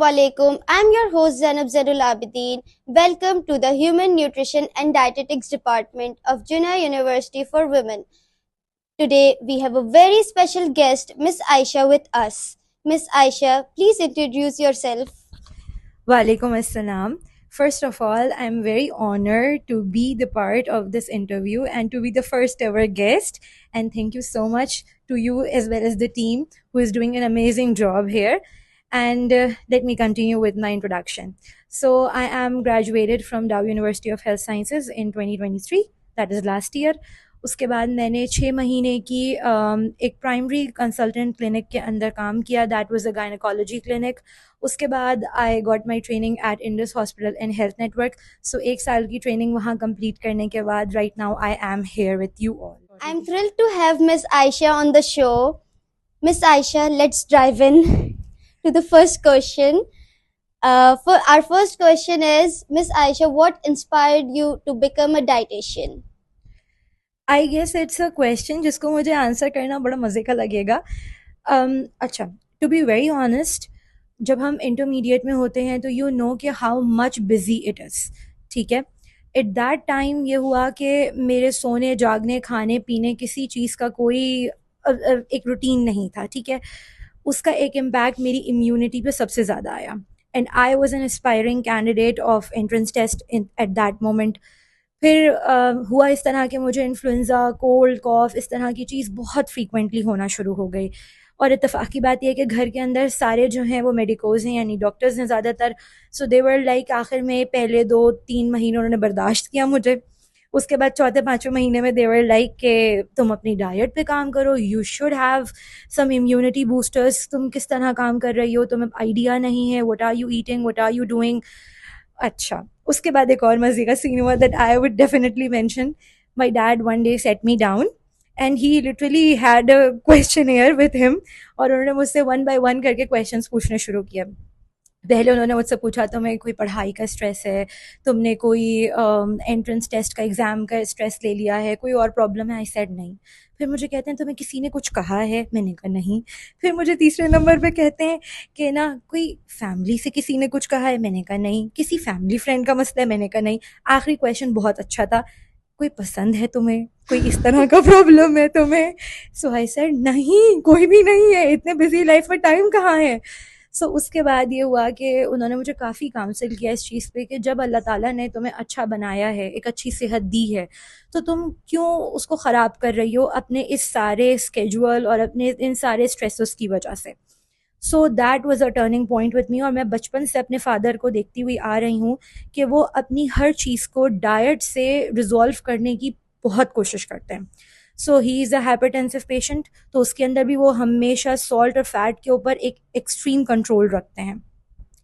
Alaikum. I'm your host Zainab Zadul Abidin. Welcome to the Human Nutrition and Dietetics Department of Junior University for Women. Today we have a very special guest, Miss Aisha, with us. Miss Aisha, please introduce yourself. Walaikum assalam. First of all, I'm very honored to be the part of this interview and to be the first ever guest. And thank you so much to you as well as the team who is doing an amazing job here. And let me continue with my introduction. So, I am graduated from Dow University of Health Sciences in 2023, that is last year. उसके बाद मैंने 6 महीने की एक primary consultant clinic के अंदर काम किया. That was a gynaecology clinic. उसके बाद I got my training at Indus hospital and health network. So 1 साल की ट्रेनिंग वहाँ कंप्लीट करने के बाद right now I am here with you all. I'm thrilled to have Miss Aisha on the show. Miss Aisha, let's dive in to the first question. For our first question is, Miss Aisha, what inspired you to become a dietitian? I guess it's a question जिसको मुझे answer करना बड़ा मज़े का लगेगा. अच्छा, to be very honest, जब हम इंटरमीडिएट में होते हैं तो यू नो कि how much busy it is. ठीक है, एट दैट टाइम ये हुआ कि मेरे सोने जागने खाने पीने किसी चीज़ का कोई एक रूटीन नहीं था. ठीक है, उसका एक इम्पैक्ट मेरी इम्यूनिटी पे सबसे ज़्यादा आया. And I was an aspiring candidate of entrance test at that moment. फिर हुआ इस तरह के मुझे इन्फ्लुएंज़ा, कोल्ड, कॉफ, इस तरह की चीज़ बहुत फ्रीक्वेंटली होना शुरू हो गई. और इत्तेफाक की बात यह है कि घर के अंदर सारे जो हैं वो मेडिकोज़ हैं, यानी डॉक्टर्स हैं ज़्यादातर. सो दे वर लाइक, आखिर में पहले 2-3 महीने उन्होंने बर्दाश्त किया मुझे. उसके बाद चौथे पाँचवें महीने में दे वर लाइक कि तुम अपनी डाइट पे काम करो, you should have some immunity boosters. तुम किस तरह काम कर रही हो, तुम्हें आइडिया नहीं है, what are you eating, what are you doing. अच्छा, उसके बाद एक और मज़े का सीन हुआ that I would definitely mention. My dad one day sat me down and he literally had a questionnaire with him. और उन्होंने मुझसे 1 बाय 1 करके क्वेश्चंस पूछने शुरू किए. पहले उन्होंने मुझसे पूछा, तुम्हें कोई पढ़ाई का स्ट्रेस है, तुमने कोई एंट्रेंस टेस्ट का एग्ज़ाम का स्ट्रेस ले लिया है, कोई और प्रॉब्लम है. आई सेड नहीं. फिर मुझे कहते हैं, तुम्हें किसी ने कुछ कहा है? मैंने कहा नहीं. फिर मुझे तीसरे नंबर पे कहते हैं कि ना कोई फैमिली से किसी ने कुछ कहा है? मैंने कहा नहीं. किसी फैमिली फ्रेंड का मसला है? मैंने कहा नहीं. आखिरी क्वेश्चन बहुत अच्छा था, कोई पसंद है तुम्हें, कोई इस तरह का प्रॉब्लम है तुम्हें? सो आई सेड नहीं, कोई भी नहीं है, इतने बिजी लाइफ में टाइम कहाँ है. सो उसके बाद ये हुआ कि उन्होंने मुझे काफ़ी काउंसिल किया इस चीज़ पे कि जब अल्लाह ताला ने तुम्हें अच्छा बनाया है, एक अच्छी सेहत दी है, तो तुम क्यों उसको ख़राब कर रही हो अपने इस सारे स्केजुअल और अपने इन सारे स्ट्रेसस की वजह से. So that was a turning point with me. और मैं बचपन से अपने फादर को देखती हुई आ रही हूँ कि वो अपनी हर चीज़ को डाइट से रिजॉल्व करने की बहुत कोशिश करते हैं. So he is a hypertensive patient, तो उसके अंदर भी वो हमेशा सॉल्ट और फैट के ऊपर एक एक्सट्रीम कंट्रोल रखते हैं.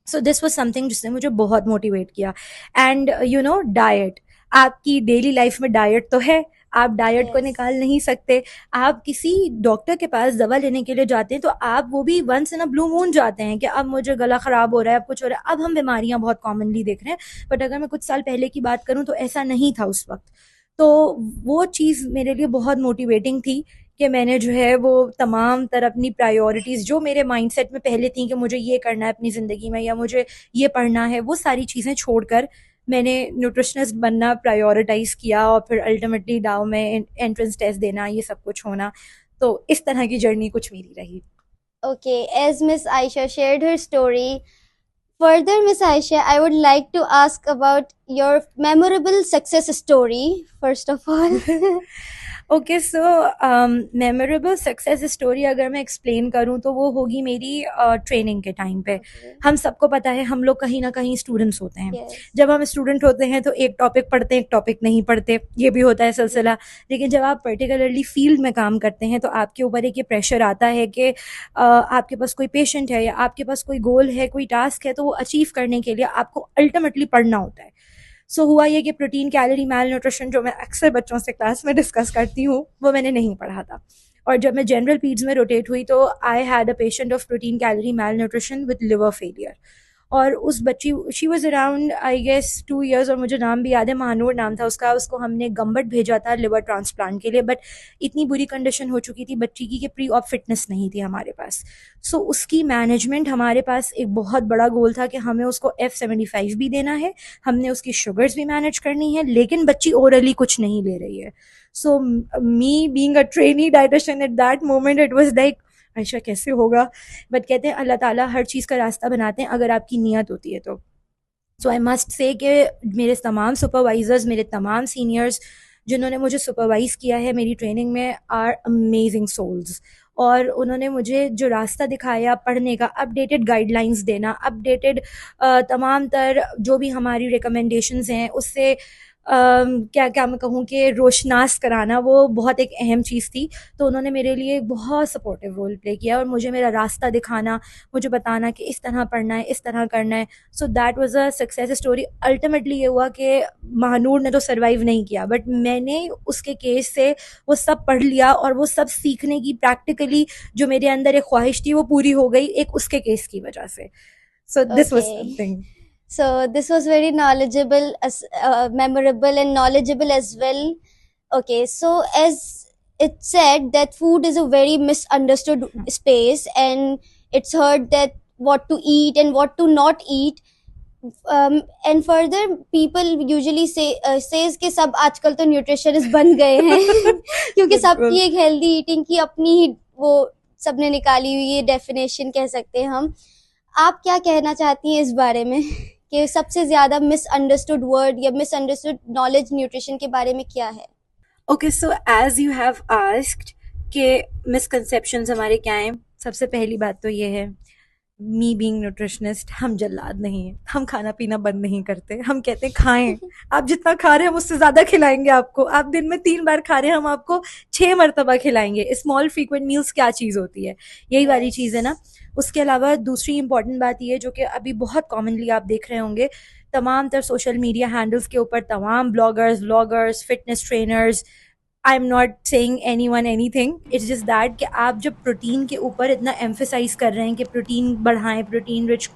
सो दिस वाज समथिंग जिसने मुझे बहुत मोटिवेट किया. एंड यू नो, डाइट, आपकी डेली लाइफ में डाइट तो है, आप डाइट को Yes. निकाल नहीं सकते. आप किसी डॉक्टर के पास दवा लेने के लिए जाते हैं तो आप वो भी once in a blue moon जाते हैं कि अब मुझे गला ख़राब हो रहा है, अब कुछ हो रहा है. अब हम बीमारियां बहुत कॉमनली देख रहे हैं, बट अगर मैं कुछ साल पहले की बात करूं तो ऐसा नहीं था उस वक्त. तो वो चीज़ मेरे लिए बहुत मोटिवेटिंग थी कि मैंने जो है वो तमाम तरह अपनी प्रायोरिटीज़ जो मेरे माइंडसेट में पहले थी कि मुझे ये करना है अपनी ज़िंदगी में या मुझे ये पढ़ना है, वो सारी चीज़ें छोड़कर मैंने न्यूट्रिशनिस्ट बनना प्रायोरिटाइज़ किया. और फिर अल्टीमेटली डाउ में एंट्रेंस टेस्ट देना, ये सब कुछ होना. तो इस तरह की जर्नी कुछ मेरी रही. Okay, as Miss Aisha shared her story, further, Miss Aisha, I would like to ask about your memorable success story, first of all. Okay, so memorable success story अगर मैं एक्सप्लेन करूँ तो वो होगी मेरी ट्रेनिंग के टाइम पे. Okay. हम सबको पता है हम लोग कहीं ना कहीं स्टूडेंट्स होते हैं. Yes. जब हम स्टूडेंट होते हैं तो एक टॉपिक पढ़ते हैं, एक टॉपिक नहीं पढ़ते, ये भी होता है सिलसिला. लेकिन जब आप पर्टिकुलरली फील्ड में काम करते हैं तो आपके ऊपर एक ये प्रेशर आता है कि आपके पास कोई पेशेंट है या आपके पास कोई गोल है, कोई टास्क है, तो वो अचीव करने के लिए आपको अल्टीमेटली पढ़ना होता है. सो हुआ ये कि प्रोटीन कैलोरी मैल न्यूट्रिशन जो मैं अक्सर बच्चों से क्लास में डिस्कस करती हूँ वो मैंने नहीं पढ़ा था. और जब मैं जनरल पीड्स में रोटेट हुई तो I had a patient of protein calorie malnutrition with liver failure. और उस बच्ची, she was around I guess 2 years, और मुझे नाम भी याद है, महानूर नाम था उसका। उसको हमने गम्बट भेजा था लिवर ट्रांसप्लांट के लिए, बट इतनी बुरी कंडीशन हो चुकी थी बच्ची की कि प्री ऑप फिटनेस नहीं थी हमारे पास। सो उसकी मैनेजमेंट, हमारे पास एक बहुत बड़ा गोल था कि हमें उसको F75 भी देना है, हमने उसकी शुगर्स भी मैनेज करनी है, लेकिन बच्ची ओरली कुछ नहीं ले रही है। So me being a trainee dietitian at that moment, it was like Ayesha कैसे होगा, बट कहते हैं अल्लाह ताला हर चीज़ का रास्ता बनाते हैं अगर आपकी नीयत होती है तो। सो आई मस्ट से कि मेरे तमाम सुपरवाइजर्स, मेरे तमाम सीनियर्स जिन्होंने मुझे सुपरवाइज किया है मेरी ट्रेनिंग में, आर अमेजिंग सोल्स। और उन्होंने मुझे जो रास्ता दिखाया पढ़ने का, अपडेटेड गाइडलाइंस देना, अपडेटेड तमाम तर जो भी हमारी रिकमेंडेशंस हैं उससे क्या क्या मैं कहूँ कि रोशनास कराना, वो बहुत एक अहम चीज़ थी। तो उन्होंने मेरे लिए बहुत सपोर्टिव रोल प्ले किया और मुझे मेरा रास्ता दिखाना, मुझे बताना कि इस तरह पढ़ना है, इस तरह करना है। So that was a success story. Ultimately ये हुआ कि महानूर ने तो सर्वाइव नहीं किया, बट मैंने उसके केस से वो सब पढ़ लिया और वो सब सीखने की प्रैक्टिकली जो मेरे अंदर एक ख्वाहिश थी वो पूरी हो गई एक उसके केस की वजह से। So this was Okay. Something. So this was very knowledgeable, memorable and knowledgeable as well. Okay, so as it said that food is a very misunderstood space, and it's heard that what to eat and what to not eat. And further, people usually says कि सब आजकल तो nutritionist बन गए हैं क्योंकि सबकी एक हेल्दी ईटिंग की अपनी ही वो सबने निकाली हुई ये डेफिनेशन कह सकते हैं हम। आप क्या कहना चाहती हैं इस बारे में कि सबसे ज्यादा मिसअंडरस्टूड वर्ड या मिसअंडरस्टूड नॉलेज न्यूट्रिशन के बारे में क्या है? Okay, so as you have asked कि मिसकंसेप्शंस हमारे क्या हैं, सबसे पहली बात तो ये है, मी बीइंग न्यूट्रिशनिस्ट, हम जल्लाद नहीं हैं, हम खाना पीना बंद नहीं करते। हम कहते हैं खाएं, आप जितना खा रहे हैं हम उससे ज़्यादा खिलाएंगे आपको। आप दिन में 3 बार खा रहे हैं, हम आपको 6 मरतबा खिलाएंगे। स्मॉल फ्रीक्वेंट मील्स क्या चीज़ होती है, यही वाली चीज़ है ना। उसके अलावा दूसरी इंपॉर्टेंट बात ये जो कि अभी बहुत कॉमनली आप देख रहे होंगे तमाम तर सोशल मीडिया हैंडल्स के ऊपर, तमाम bloggers, vloggers, fitness trainers, I am not saying any one any thing, it's just that कि आप जब प्रोटीन के ऊपर इतना एम्फेसाइज कर रहे हैं कि प्रोटीन बढ़ाएं, प्रोटीन रिच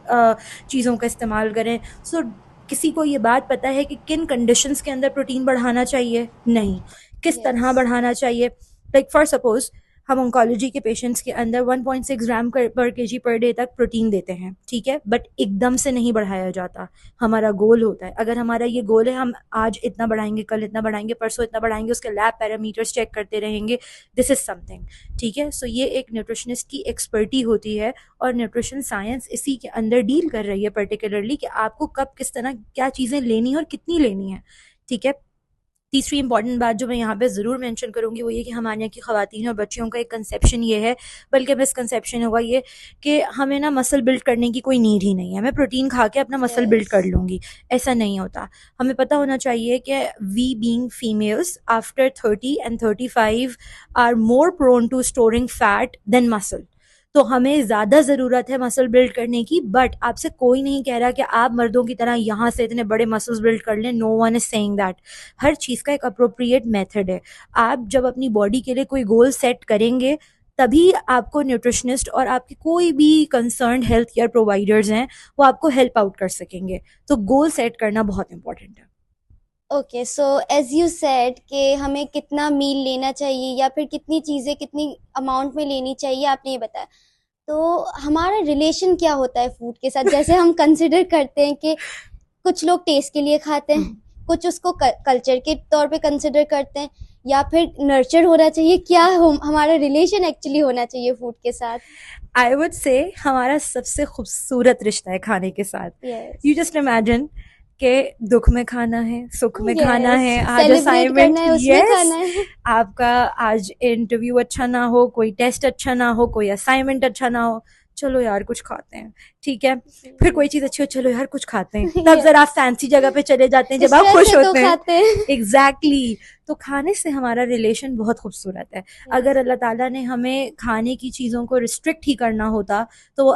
चीज़ों का इस्तेमाल करें, सो किसी को ये बात पता है कि किन कंडीशंस के अंदर प्रोटीन बढ़ाना चाहिए? नहीं। किस तरह बढ़ाना चाहिए? लाइक फॉर सपोज हम ऑन्कोलॉजी के पेशेंट्स के अंदर 1.6 ग्राम पर केजी पर डे तक प्रोटीन देते हैं, ठीक है, बट एकदम से नहीं बढ़ाया जाता। हमारा गोल होता है, अगर हमारा ये गोल है हम आज इतना बढ़ाएंगे, कल इतना बढ़ाएंगे, परसों इतना बढ़ाएंगे, उसके लैब पैरामीटर्स चेक करते रहेंगे, दिस इज समथिंग, ठीक है। सो ये एक न्यूट्रिशनिस्ट की एक्सपर्टी होती है और न्यूट्रिशन साइंस इसी के अंदर डील कर रही है पर्टिकुलरली कि आपको कब किस तरह क्या चीज़ें लेनी है और कितनी लेनी है, ठीक है। तीसरी इंपॉर्टेंट बात जो मैं यहाँ पे ज़रूर मेंशन करूँगी वो ये कि हमारे यहाँ की ख़वातीन और बच्चियों का एक कंसेप्शन ये है, बल्कि मिसकंसेप्शन होगा ये, कि हमें ना मसल बिल्ड करने की कोई नीड ही नहीं है, मैं प्रोटीन खा के अपना मसल बिल्ड कर लूँगी। ऐसा नहीं होता। हमें पता होना चाहिए कि we being females after 30 and 35 are more prone to storing fat than muscle. तो हमें ज़्यादा ज़रूरत है मसल बिल्ड करने की, बट आपसे कोई नहीं कह रहा कि आप मर्दों की तरह यहाँ से इतने बड़े मसल्स बिल्ड कर लें। No one is saying that. हर चीज़ का एक अप्रोप्रिएट मेथड है। आप जब अपनी बॉडी के लिए कोई गोल सेट करेंगे तभी आपको न्यूट्रिशनिस्ट और आपके कोई भी कंसर्न हेल्थ केयर प्रोवाइडर्स हैं वो आपको हेल्प आउट कर सकेंगे। तो गोल सेट करना बहुत इंपॉर्टेंट है। Okay, so as you said कि हमें कितना मील लेना चाहिए या फिर कितनी चीज़ें कितनी अमाउंट में लेनी चाहिए, आपने ये बताया। तो हमारा रिलेशन क्या होता है फूड के साथ? जैसे हम कंसिडर करते हैं कि कुछ लोग टेस्ट के लिए खाते हैं, कुछ उसको कल्चर के तौर पे कंसिडर करते हैं, या फिर नर्चर होना चाहिए। क्या हमारा रिलेशन एक्चुअली होना चाहिए फूड के साथ? आई वुड से हमारा सबसे खूबसूरत रिश्ता है खाने के साथ। Yes. यू जस्ट इमेजिन के दुख में खाना है, सुख में खाना है, Yes. आज Celebrate असाइनमेंट, करना है, उसमें खाना यस, है। आपका आज इंटरव्यू अच्छा ना हो, कोई टेस्ट अच्छा ना हो, कोई असाइनमेंट अच्छा ना हो, चलो यार कुछ खाते हैं, ठीक है। फिर कोई चीज अच्छी हो, चलो यार कुछ खाते हैं, तब Yes. जरा आप फैंसी जगह पे चले जाते हैं जब आप Stress खुश है तो होते हैं। खाते हैं। एग्जैक्टली तो खाने से हमारा रिलेशन बहुत खूबसूरत है। अगर अल्लाह ताला ने हमें खाने की चीज़ों को रिस्ट्रिक्ट ही करना होता तो वो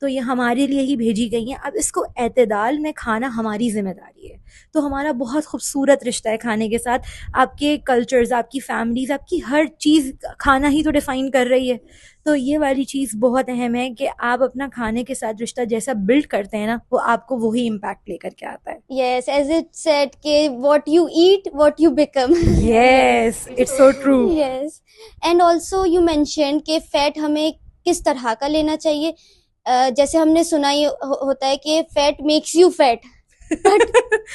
तो ये हमारे लिए ही भेजी गई हैं। अब इसको एतदाल में खाना हमारी जिम्मेदारी है। तो हमारा बहुत खूबसूरत रिश्ता है खाने के साथ। आपके कल्चर्स, आपकी फैमिलीज, आपकी हर चीज़ खाना ही तो डिफाइन कर रही है। तो ये वाली चीज़ बहुत अहम है कि आप अपना खाने के साथ रिश्ता जैसा बिल्ड करते हैं ना, वो आपको वही इम्पैक्ट लेकर के आता है। Yes, as it said कि what you eat, what you become. Yes, it's so true. Yes, and also you mentioned कि फैट हमें किस तरह का लेना चाहिए. जैसे हमने सुना ही होता है कि fat makes you fat, but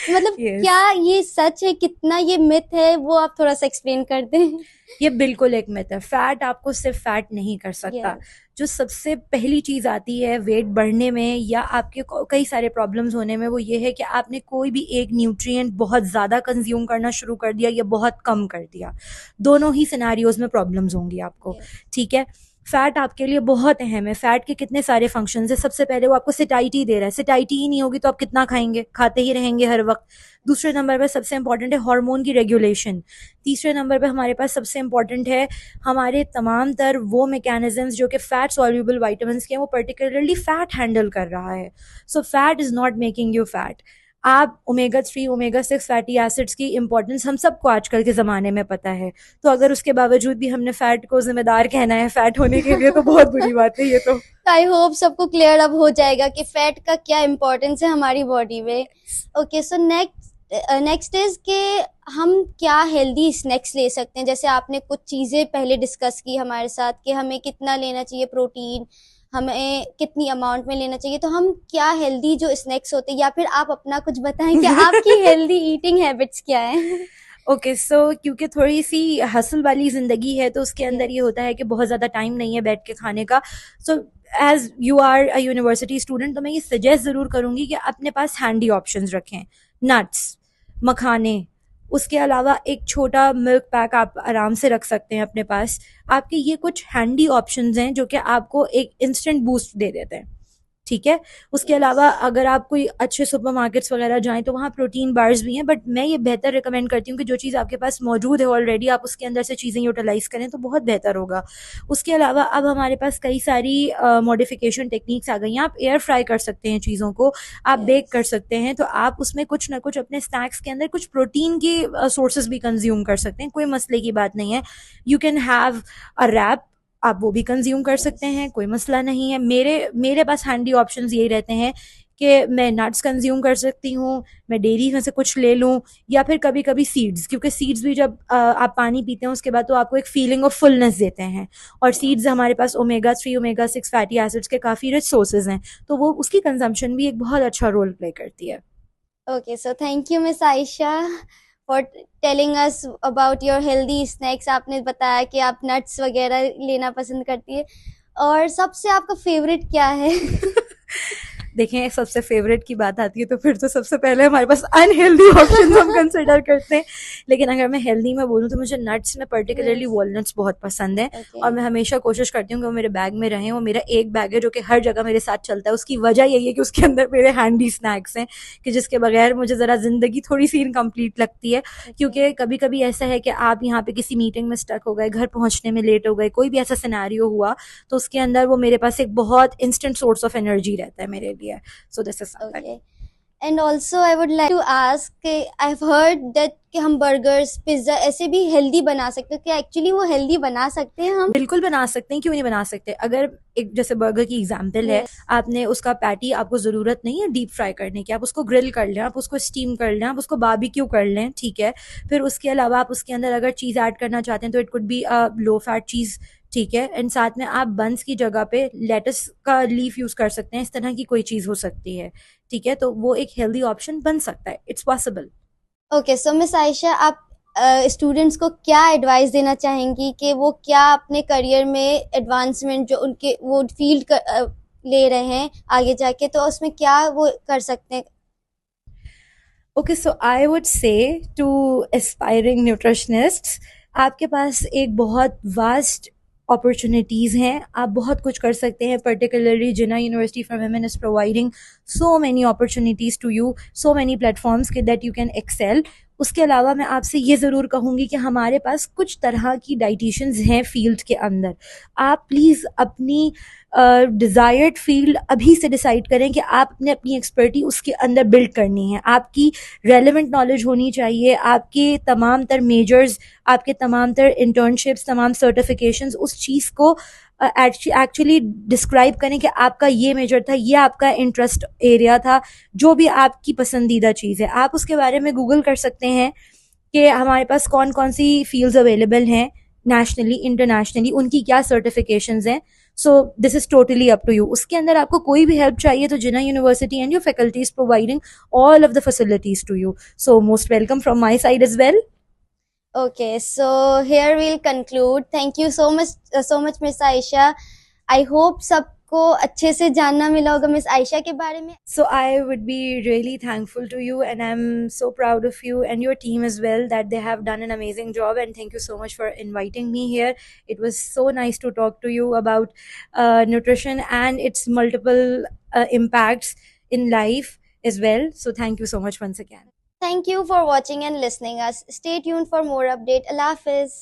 मतलब Yes. क्या ये सच है, कितना ये मिथ है, वो आप थोड़ा सा एक्सप्लेन कर दें. ये बिल्कुल एक मिथ है। फैट आपको सिर्फ फैट नहीं कर सकता। Yes. जो सबसे पहली चीज़ आती है वेट बढ़ने में या आपके कई सारे प्रॉब्लम्स होने में, वो ये है कि आपने कोई भी एक न्यूट्रिएंट बहुत ज़्यादा कंज्यूम करना शुरू कर दिया या बहुत कम कर दिया। दोनों ही सिनेरियोज में प्रॉब्लम्स होंगी आपको। Yes. ठीक है, फैट आपके लिए बहुत अहम है। फैट के कितने सारे फंक्शंस है। सबसे पहले वो आपको सिटाइटी दे रहा है। सिटाइटी ही नहीं होगी तो आप कितना खाएंगे, खाते ही रहेंगे हर वक्त। दूसरे नंबर पर सबसे इंपॉर्टेंट है हार्मोन की रेगुलेशन। तीसरे नंबर पे हमारे पास सबसे इंपॉर्टेंट है हमारे तमाम तर वो मैकेनिज्म्स जो कि फैट सॉल्यूबल वाइटामिन्स के हैं, वो पर्टिकुलरली फैट हैंडल कर रहा है। So fat is not making you fat. आप ओमेगा 3 ओमेगा 6 फैटी एसिड्स की इंपॉर्टेंस हम सबको आजकल के ज़माने में पता है। तो अगर उसके बावजूद भी हमने फैट को जिम्मेदार कहना है फैट होने के लिए, तो बहुत बुरी बात है ये तो। आई होप सबको क्लियर अब हो जाएगा कि फैट का क्या इम्पोर्टेंस है हमारी बॉडी में. ओके, सो नेक्स्ट इज कि हम क्या हेल्दी स्नैक्स ले सकते हैं. जैसे आपने कुछ चीज़ें पहले डिस्कस की हमारे साथ कि हमें कितना लेना चाहिए प्रोटीन, हमें कितनी अमाउंट में लेना चाहिए, तो हम क्या हेल्दी जो स्नैक्स होते हैं, या फिर आप अपना कुछ बताएं कि आपकी हेल्दी ईटिंग हैबिट्स क्या हैं. ओके, सो क्योंकि थोड़ी सी हसल वाली ज़िंदगी है तो उसके अंदर Yes. ये होता है कि बहुत ज़्यादा टाइम नहीं है बैठ के खाने का। So as you are a university student, तो मैं ये सजेस्ट ज़रूर करूँगी कि अपने पास हैंडी ऑप्शंस रखें। नट्स, मखाने, उसके अलावा एक छोटा मिल्क पैक आप आराम से रख सकते हैं अपने पास। आपके ये कुछ हैंडी ऑप्शंस हैं जो कि आपको एक इंस्टेंट बूस्ट दे देते हैं। ठीक है, उसके अलावा अगर आप कोई अच्छे सुपरमार्केट्स वगैरह जाएं तो वहाँ प्रोटीन बार्स भी हैं, बट मैं ये बेहतर रिकमेंड करती हूँ कि जो चीज़ आपके पास मौजूद है ऑलरेडी, आप उसके अंदर से चीज़ें यूटिलाइज करें तो बहुत बेहतर होगा। उसके अलावा अब हमारे पास कई सारी मॉडिफिकेशन टेक्निक्स आ गई हैं। आप एयर फ्राई कर सकते हैं चीज़ों को, आप बेक Yes. कर सकते हैं, तो आप उसमें कुछ ना कुछ अपने स्नैक्स के अंदर कुछ प्रोटीन के सोर्सेज भी कंज्यूम कर सकते हैं। कोई मसले की बात नहीं है। You can have a wrap, आप वो भी कंज्यूम कर सकते हैं, कोई मसला नहीं है। मेरे पास हैंडी ऑप्शंस यही रहते हैं कि मैं नट्स कंज्यूम कर सकती हूँ, मैं डेयरी में से कुछ ले लूँ, या फिर कभी कभी सीड्स, क्योंकि सीड्स भी जब आप पानी पीते हैं उसके बाद तो आपको एक फीलिंग ऑफ फुलनेस देते हैं। और सीड्स हमारे पास ओमेगा 3 ओमेगा 6 फैटी एसिड्स के काफ़ी रिच सोर्सेज हैं, तो वो उसकी कंजम्पशन भी एक बहुत अच्छा रोल प्ले करती है। Okay, so thank you Miss Aisha for telling us about your healthy snacks. आपने बताया कि आप नट्स वगैरह लेना पसंद करती है, और सबसे आपका फेवरेट क्या है? देखें, सबसे फेवरेट की बात आती है तो फिर तो सबसे पहले हमारे पास अनहेल्दी ऑप्शंस हम कंसिडर करते हैं। लेकिन अगर मैं हेल्दी में बोलूँ तो मुझे नट्स में पर्टिकुलरली Yes. वॉलनट्स बहुत पसंद है। Okay. और मैं हमेशा कोशिश करती हूँ कि वो मेरे बैग में रहें। वो मेरा एक बैग है जो कि हर जगह मेरे साथ चलता है। उसकी वजह यही है कि उसके अंदर मेरे हैंडी स्नैक्स हैं, कि जिसके बगैर मुझे ज़रा ज़िंदगी थोड़ी सी इनकम्प्लीट लगती है। क्योंकि कभी कभी ऐसा है कि आप यहाँ पे किसी मीटिंग में स्टक हो गए, घर पहुँचने में लेट हो गए, कोई भी ऐसा सिनेरियो हुआ, तो उसके अंदर वो मेरे पास एक बहुत इंस्टेंट सोर्स ऑफ एनर्जी रहता है मेरे लिए। सो this is something. Okay. And also I would like to ask कि I've heard that कि हम बर्गर्स, पिज्ज़ा ऐसे भी हेल्दी बना सकते हैं. क्या एक्चुअली वो हेल्दी बना सकते हैं हम? बिल्कुल बना सकते हैं, क्यों नहीं बना सकते। अगर एक जैसे बर्गर की एग्जांपल है, Yes. आपने उसका पैटी, आपको ज़रूरत नहीं है डीप फ्राई करने की, आप उसको ग्रिल कर लें, आप उसको स्टीम कर लें, आप उसको बारबेक्यू कर लें, ठीक है। फिर उसके अलावा आप उसके अंदर अगर चीज़ ऐड करना चाहते हैं तो it could be low fat cheese, ठीक है। एंड साथ में आप बंस की जगह पे लेटस का लीफ यूज़ कर सकते हैं। इस तरह की कोई चीज़ हो सकती है, ठीक है। तो वो एक हेल्दी ऑप्शन बन सकता है, it's possible. Okay, so miss Ayesha, आप स्टूडेंट्स को क्या एडवाइस देना चाहेंगी कि वो क्या अपने करियर में एडवांसमेंट जो उनके वो फील्ड ले रहे हैं आगे जाके, तो उसमें क्या वो कर सकते हैं? Okay, so I would say to aspiring nutritionists, आपके पास एक बहुत वास्ट अपॉर्चुनिटीज़ हैं, आप बहुत कुछ कर सकते हैं। Particularly Jinnah University for Women is providing so many opportunities to you, so many platforms के दैट यू कैन एक्सेल। उसके अलावा मैं आपसे ये ज़रूर कहूँगी कि हमारे पास कुछ तरह की डाइटिशियंस हैं फील्ड के अंदर। आप प्लीज़ अपनी डिज़ायर्ड फील्ड अभी से डिसाइड करें कि आपने अपनी एक्सपर्टी उसके अंदर बिल्ड करनी है। आपकी रेलेवेंट नॉलेज होनी चाहिए, आपके तमाम तर मेजर्स, आपके तमाम तर इंटर्नशिप्स, तमाम सर्टिफिकेशंस उस चीज़ को एक्चुअली डिस्क्राइब करें कि आपका ये मेजर था, ये आपका इंटरेस्ट एरिया था, जो भी आपकी पसंदीदा चीज़ है आप उसके बारे में गूगल कर सकते हैं कि हमारे पास कौन कौन सी फील्ड्स अवेलेबल हैं नेशनली इंटरनेशनली, उनकी क्या सर्टिफिकेशंस हैं. So this is totally up to you. उसके अंदर आपको कोई भी हेल्प चाहिए तो Jinnah university and your faculty is providing all of the facilities to you. So most welcome from my side as well. Okay, so here we'll conclude. Thank you so much, Miss Aisha. I hope सबको अच्छे से जानना मिला होगा miss Ayesha के बारे में. So I would be really thankful to you, and I'm so proud of you and your team as well that they have done an amazing job. And thank you so much for inviting me here. It was so nice to talk to you about nutrition and its multiple impacts in life as well. So thank you so much once again. Thank you for watching and listening us. Stay tuned for more update. Allah Hafiz.